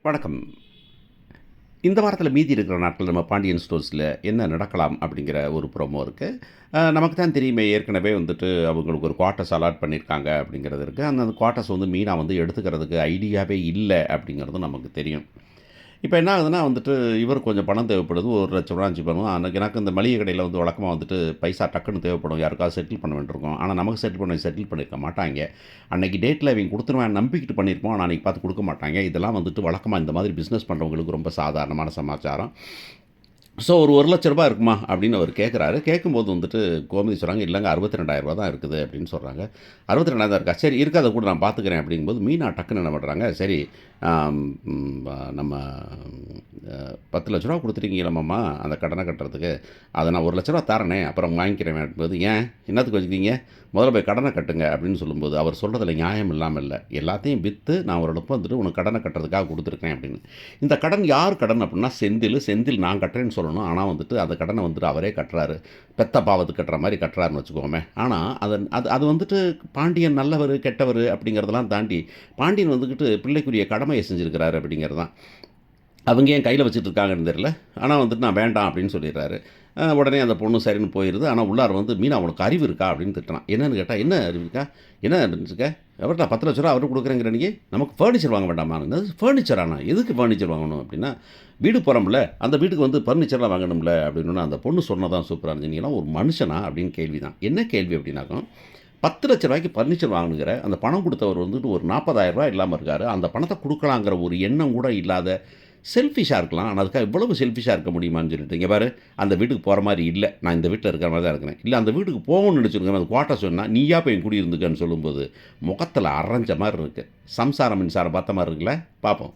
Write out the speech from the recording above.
வணக்கம். இந்த வாரத்தில மீதி இருக்கிற நாட்கள் நம்ம பாண்டியன் ஸ்டோர்ஸில என்ன நடக்கலாம் அப்படிங்கிற ஒரு ப்ரோமோ இருக்கு. நமக்கு தான் தெரியுமே ஏற்கனவே வந்துட்டு அவங்களுக்கு ஒரு குவார்ட்டர்ஸ் அலாட் பண்ணியிருக்காங்க அப்படிங்கிறது இருக்கு. அந்த குவார்ட்டர்ஸ் வந்து மீனா வந்து எடுத்துக்கிறதுக்கு ஐடியாவே இல்ல அப்படிங்கிறதும் நமக்கு தெரியும். இப்ப என்ன ஆகுதுன்னா வந்துட்டு, இவருக்கு கொஞ்சம் பணம் தேவைப்படுது. ரூ. 1,00,000 5 பணம். அன்னைக்கு எனக்கு இந்த மளிகை கடையில வந்து வழக்கமா வந்துட்டு பைசா டக்குன்னு தேவைப்படும். யாருக்காவது செட்டில் பண்ண வேண்டியிருக்கும். ஆனா நமக்கு செட்டில் பண்ணியிருக்க மாட்டாய்ங்க. அன்னைக்கு டேட்ல இவங்க குடுத்துருவேன் நம்பிக்கிட்டு பண்ணியிருப்போம். ஆனா அன்னைக்கு பார்த்து குடுக்க மாட்டாய்ங்க. இதெல்லாம் வந்துட்டு வழக்கமா இந்த மாதிரி பிசினஸ் பண்றவங்களுக்கு ரொம்ப சாதாரணமான சமாச்சாரம். ஸோ ஒரு ரூ. 1,00,000 இருக்குமா? அப்படின்னு அவர் கேட்குறாரு. கேட்கும்போது வந்துட்டு கோமதி சொல்றாங்க, இல்லங்க ரூ. 62,000 தான் இருக்குது அப்படின்னு சொல்றாங்க. 62,000 தான் இருக்கா? சரி இருக்கறத குடு நான் பார்த்துக்கிறேன் அப்படிங்கும்போது, மீனா டக்குன்னு என்ன பண்றாங்க, சரி ஆம் ம் ப நம்ம அ ரூ. 10,00,000 குடுத்துட்டீங்களாம்மா அந்த கடன கட்டுறதுக்கு. அத நான் ரூ. 1,00,000 தரேனே, அப்புறம் வாங்கிக்கிறேன் அப்படிங்கும்போது, ஏன் என்னத்துக்கு வச்சுக்கிறீங்க? முதல்ல போய் கடன கட்டுங்க அப்படின்னு சொல்லும்போது, அவர் சொல்றதில நியாயம் இல்லாம இல்ல. எல்லாத்தையும் வித்து நான் ஒரு இடத்துல வந்துட்டு உனக்கு கடன கட்டுறதுக்காக குடுத்துருக்கேன் அப்படின்னு. இந்த கடன் யார் கடன் அப்புட்ன்னா செந்திலு. செந்தில் நான் கட்டுறேன்னு சொல்லணும். ஆனா வந்துட்டு அந்த கடன வந்துட்டு அவரே கட்டுறாரு. பெத்த பாவத்துக்கு கட்டுற மாரி கட்டுறாருன்னு வச்சுக்கோமே. ஆனா அது அது வந்துட்டு பாண்டியன் நல்லவரு, கெட்டவரு அப்படிங்கிறதெல்லாம் தாண்டி, பாண்டியன் வந்துகிட்டு பிள்ளைக்குரிய கடமைய செஞ்சிருக்கிறாரு அப்படிங்கிறது தான். அவங்க ஏன் கையில வச்சுட்டு இருக்காங்கன்னு தெரியல. ஆனா வந்துட்டு நான் வேண்டாம் அப்படின்னு சொல்லிடுறாரு. உடனே அந்த பொண்ணு சரின்னு போயிருது. ஆனா உள்ளார வந்து மீனா உனக்கு அறிவு இருக்கா? அப்படின்னு திட்டுறான். என்னன்னு கேட்டா, என்ன அறிவு இருக்கா? என்ன இருக்க? எவர்ட்டா ரூ. 10,00,000 அவருக்கு குடுக்குறேங்கிற நீ? நமக்கு ஃபர்னிச்சர் வாங்க வேண்டாமா? என்னது ஃபர்னிச்சராண்ணா? எதுக்கு ஃபர்னிச்சர் வாங்கணும்? அப்படின்னா, வீடு போறோம்ல, அந்த வீட்டுக்கு வந்து ஃபர்னிச்சர்லாம் வாங்கணும்ல அப்படின்னோனே, அந்த பொண்ணு சொன்னது சூப்பரா இருந்துச்சு. நீங்கலாம் ஒரு மனுஷனா? அப்படின்னு கேள்வி தான். என்ன கேள்வி அப்படின்னாக்கும், ரூ. 10,00,000 ஃபர்னிச்சர் வாங்கணுங்கிற, அந்த பணம் குடுத்தவர் வந்துட்டு ஒரு ரூ. 40,000 இல்லாம இருக்காரு. அந்த பணத்த குடுக்கலாங்கிற ஒரு எண்ணம் கூட இல்லாத செல்ஃபிஷ்ஷா இருக்கலாம். ஆனா அதுக்காக இவ்வளவு செல்ஃபிஷ்ஷா இருக்க முடியுமான்னு சொல்லிட்டு, இங்க பாரு அந்த வீட்டுக்கு போற மாரி இல்ல. நான் இந்த வீட்ல இருக்கிற மாரி தான் இருக்கிறேன். இல்ல அந்த வீட்டுக்கு போகணும்னு நெனச்சிருக்கேன். அந்த குவார்ட்டர்ஸ் வேணும்னா, நீயா போய் குடியிருந்துக்கன்னு சொல்லும்போது, முகத்துல அரைஞ்ச மாரி இருக்கு. சம்சாரம் மின்சாரம் பார்த்த மாரி இருக்குல்ல? பார்ப்போம்.